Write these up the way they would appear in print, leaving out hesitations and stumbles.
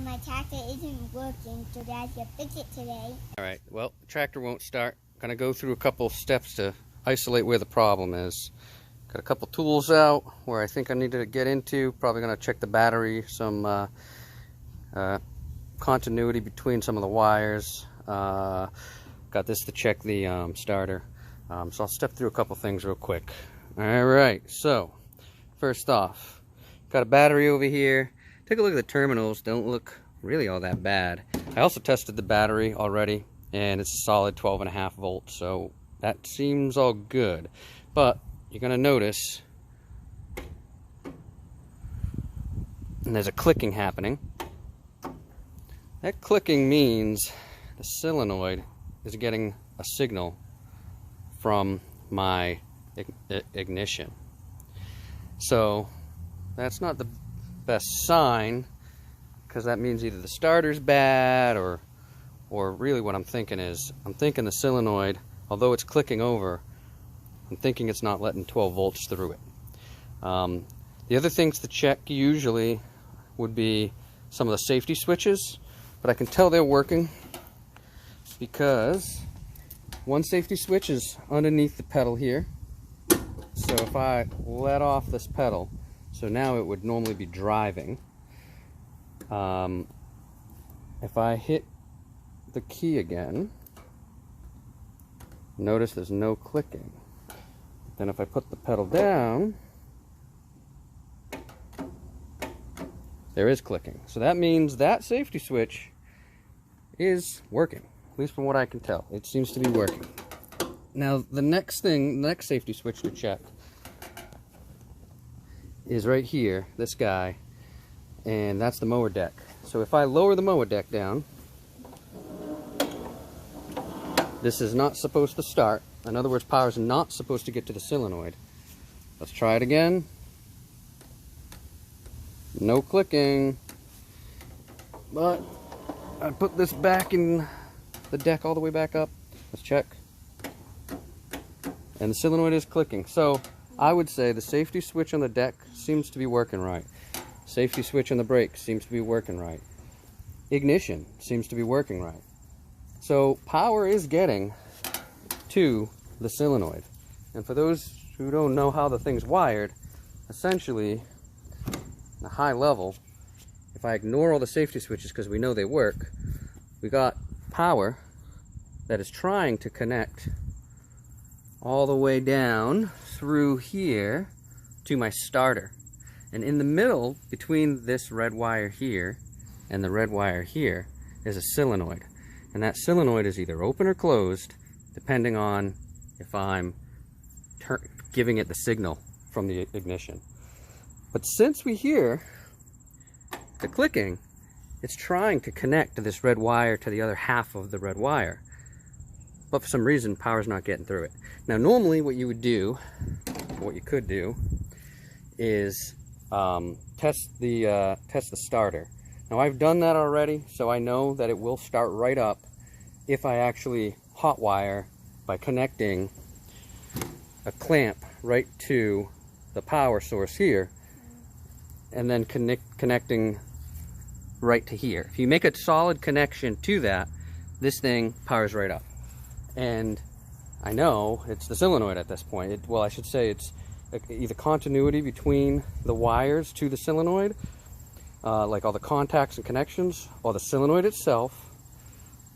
my tractor isn't working, so Dad's gonna fix it today. Alright, well, the tractor won't start. Gonna go through a couple steps to isolate where the problem is. Got a couple tools out where I think I need to get into. Probably gonna check the battery, some continuity between some of the wires. Got this to check the starter. So I'll step through a couple things real quick. Alright, so first off, got a battery over here. Take a look at the terminals, don't look really all that bad. I also tested the battery already, and it's a solid 12.5 volts, so that seems all good. But you're gonna notice, and there's a clicking happening. That clicking means the solenoid is getting a signal from my ignition. So that's not the best sign, because that means either the starter's bad or really what I'm thinking is, I'm thinking the solenoid, although it's clicking over, I'm thinking it's not letting 12 volts through it. The other things to check usually would be some of the safety switches, but I can tell they're working because one safety switch is underneath the pedal here. So if I let off this pedal, so now it would normally be driving. If I hit the key again, notice there's no clicking. Then if I put the pedal down, there is clicking. So that means that safety switch is working, at least from what I can tell. It seems to be working. Now the next safety switch to check is right here, this guy, and that's the mower deck. So if I lower the mower deck down, this is not supposed to start. In other words, power is not supposed to get to the solenoid. Let's try it again. No clicking. But I put this back in the deck all the way back up. Let's check. And the solenoid is clicking. So I would say the safety switch on the deck seems to be working right. Safety switch on the brake seems to be working right. Ignition seems to be working right. So power is getting to the solenoid. And for those who don't know how the thing's wired, essentially, at a high level, if I ignore all the safety switches because we know they work, we got power that is trying to connect all the way down through here to my starter. And in the middle, between this red wire here and the red wire here, is a solenoid. And that solenoid is either open or closed, depending on if I'm giving it the signal from the ignition. But since we hear the clicking, it's trying to connect to this red wire to the other half of the red wire. But for some reason, power's not getting through it. Now, normally what you would do, or what you could do, is test the starter. Now, I've done that already, so I know that it will start right up if I actually hotwire by connecting a clamp right to the power source here, and then connecting right to here. If you make a solid connection to that, this thing powers right up. And I know it's the solenoid at this point. Well, I should say it's either continuity between the wires to the solenoid, like all the contacts and connections, or the solenoid itself,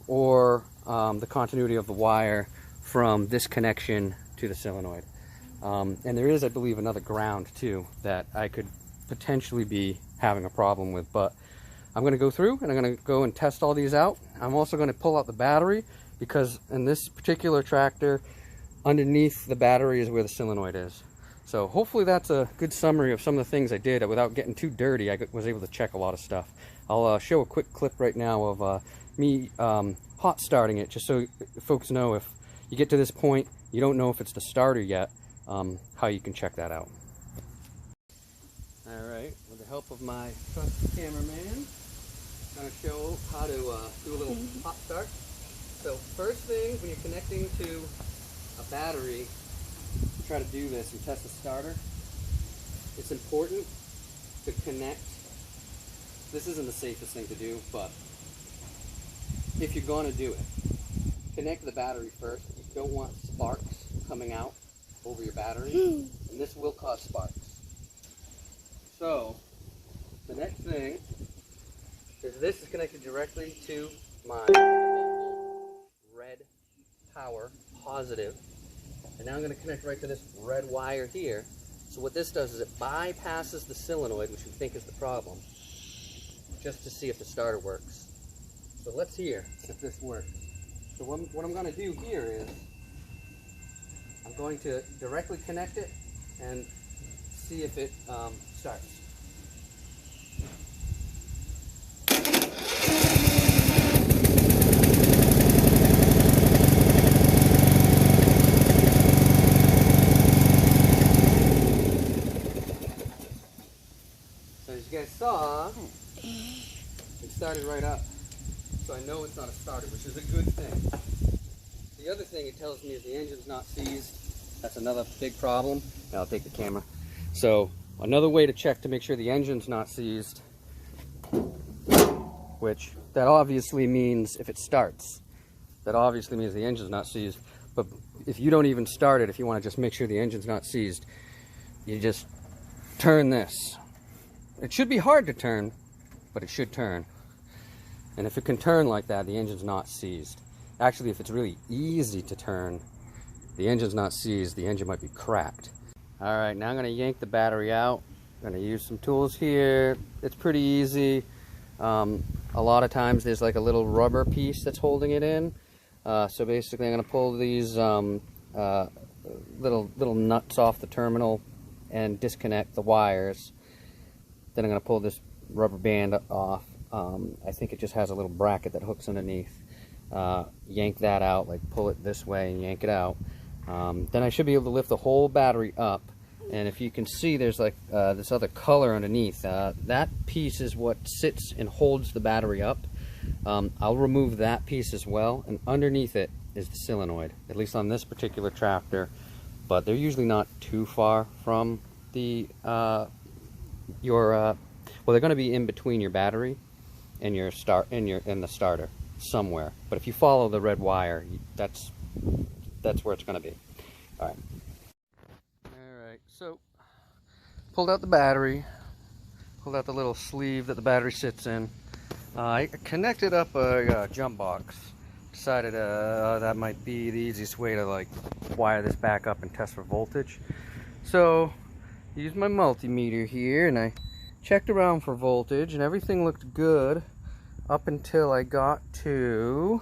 or the continuity of the wire from this connection to the solenoid. And there is, I believe, another ground too that I could potentially be having a problem with, but I'm going to go through and I'm going to go and test all these out. I'm also going to pull out the battery, because in this particular tractor, underneath the battery is where the solenoid is. So hopefully that's a good summary of some of the things I did. Without getting too dirty, I was able to check a lot of stuff. I'll show a quick clip right now of me hot starting it, just so folks know if you get to this point, you don't know if it's the starter yet, how you can check that out. Alright, with the help of my trusted cameraman, I'm going to show how to do a little hot start. So first thing, when you're connecting to a battery, try to do this and test the starter, it's important to connect this isn't the safest thing to do, but if you're going to do it, connect the battery first. You don't want sparks coming out over your battery, and this will cause sparks. So the next thing is this is connected directly to my red power positive, and now I'm going to connect right to this red wire here. So what this does is it bypasses the solenoid, which we think is the problem, just to see if the starter works. So let's hear if this works. So what I'm going to do here is I'm going to directly connect it and see if it starts. So as you guys saw, it started right up. So I know it's not a starter, which is a good thing. The other thing it tells me is the engine's not seized. That's another big problem. Now I'll take the camera. So another way to check to make sure the engine's not seized, which that obviously means if it starts, that obviously means the engine's not seized. But if you don't even start it, if you want to just make sure the engine's not seized, you just turn this. It should be hard to turn, but it should turn. And if it can turn like that, the engine's not seized. Actually, if it's really easy to turn, the engine's not seized, the engine might be cracked. All right, now I'm gonna yank the battery out. I'm gonna use some tools here. It's pretty easy. A lot of times there's like a little rubber piece that's holding it in. So basically I'm gonna pull these little nuts off the terminal and disconnect the wires. Then I'm gonna pull this rubber band off. I think it just has a little bracket that hooks underneath. Yank that out, like pull it this way and yank it out. Then I should be able to lift the whole battery up. And if you can see, there's like this other color underneath. That piece is what sits and holds the battery up. I'll remove that piece as well. And underneath it is the solenoid, at least on this particular tractor. But they're usually not too far from the well, they're going to be in between your battery and your and the starter somewhere. But if you follow the red wire, that's where it's going to be. All right, so pulled out the battery, pulled out the little sleeve that the battery sits in. I connected up a jump box. Decided that might be the easiest way to like wire this back up and test for voltage. So used my multimeter here and I checked around for voltage and everything looked good up until I got to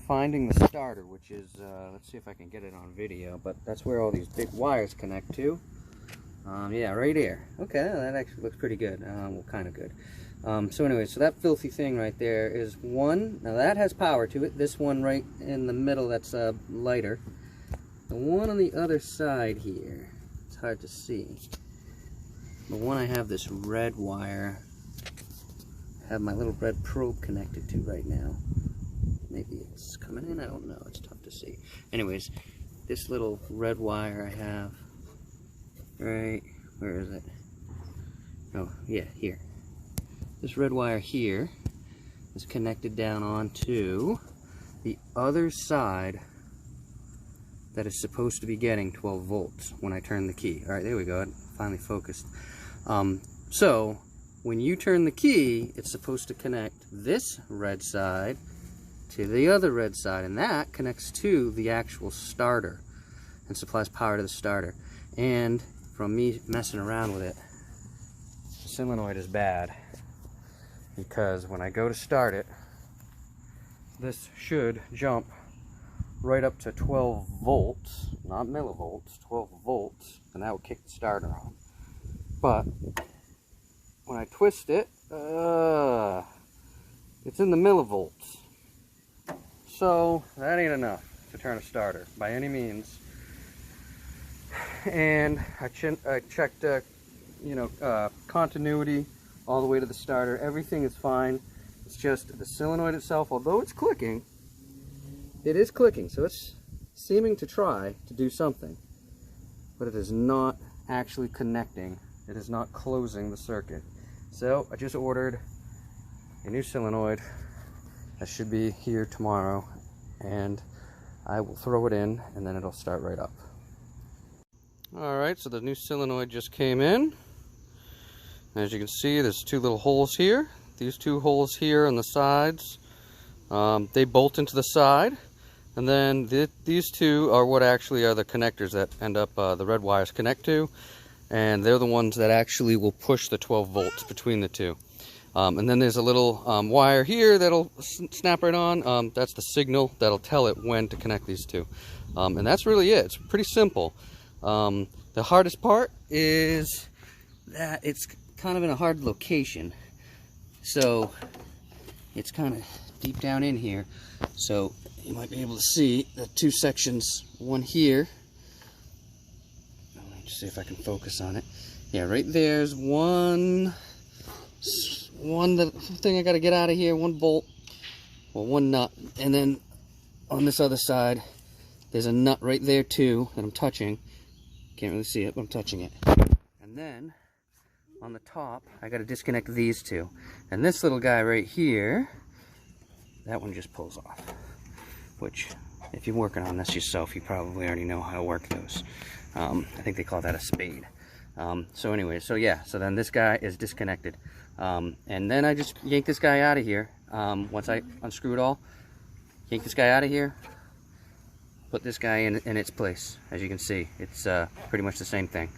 finding the starter, which is, let's see if I can get it on video, but that's where all these big wires connect to. Yeah, right here. Okay, that actually looks pretty good. Well, kind of good. So anyway, so that filthy thing right there is one. Now that has power to it. This one right in the middle, that's lighter. The one on the other side here, it's hard to see. The one I have this red wire, have my little red probe connected to right now. Maybe it's coming in, I don't know, it's tough to see. Anyways, this little red wire I have, right, where is it? Oh, yeah, here. This red wire here is connected down onto the other side that is supposed to be getting 12 volts when I turn the key. Alright, there we go, it finally focused. So, when you turn the key, it's supposed to connect this red side to the other red side, and that connects to the actual starter and supplies power to the starter. And from me messing around with it, the solenoid is bad because when I go to start it, this should jump right up to 12 volts, not millivolts, 12 volts, and that would kick the starter on. But when I twist it, it's in the millivolts. So that ain't enough to turn a starter by any means. And I checked, continuity all the way to the starter. Everything is fine. It's just the solenoid itself, although it's clicking, it is clicking. So it's seeming to try to do something, but it is not actually connecting. It is not closing the circuit. So I just ordered a new solenoid that should be here tomorrow, and I will throw it in and then it'll start right up. Alright, so the new solenoid just came in. As you can see, there's two little holes here. These two holes here on the sides, they bolt into the side. And then these two are what actually are the connectors that end up the red wires connect to. And they're the ones that actually will push the 12 volts between the two. And then there's a little wire here that'll snap right on. That's the signal that'll tell it when to connect these two. And that's really it. It's pretty simple. The hardest part is that it's kind of in a hard location. So it's kind of deep down in here. So you might be able to see the two sections, one here. Let me just see if I can focus on it. Yeah, right there's one thing I got to get out of here, one bolt, well, one nut. And then on this other side, there's a nut right there too that I'm touching. Can't really see it, but I'm touching it. And then on the top, I got to disconnect these two. And this little guy right here, that one just pulls off. Which, if you're working on this yourself, you probably already know how to work those. I think they call that a spade. So anyway, so yeah, so then this guy is disconnected. And then I just yank this guy out of here. Once I unscrew it all, yank this guy out of here, put this guy in its place. As you can see, it's pretty much the same thing.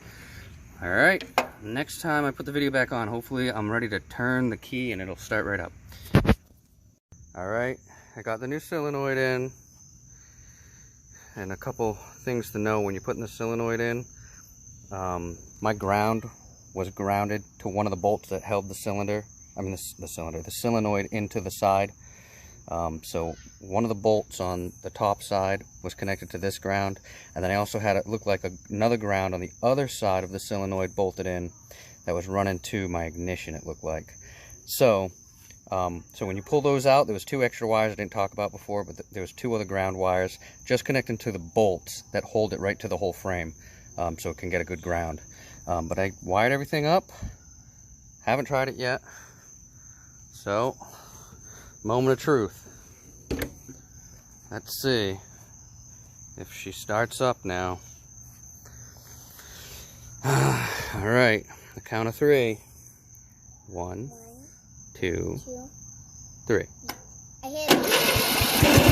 All right, next time I put the video back on, hopefully I'm ready to turn the key and it'll start right up. All right, I got the new solenoid in. And a couple things to know when you're putting the solenoid in. My ground was grounded to one of the bolts that held the cylinder. I mean the solenoid into the side. So one of the bolts on the top side was connected to this ground, and then I also had it look like another ground on the other side of the solenoid bolted in that was running to my ignition, it looked like. So when you pull those out, there was two extra wires I didn't talk about before, but there was two other ground wires just connecting to the bolts that hold it right to the whole frame, so it can get a good ground. But I wired everything up. Haven't tried it yet. So, moment of truth. Let's see if she starts up now. All right, the count of 3. 1, 2, 3. I hit it.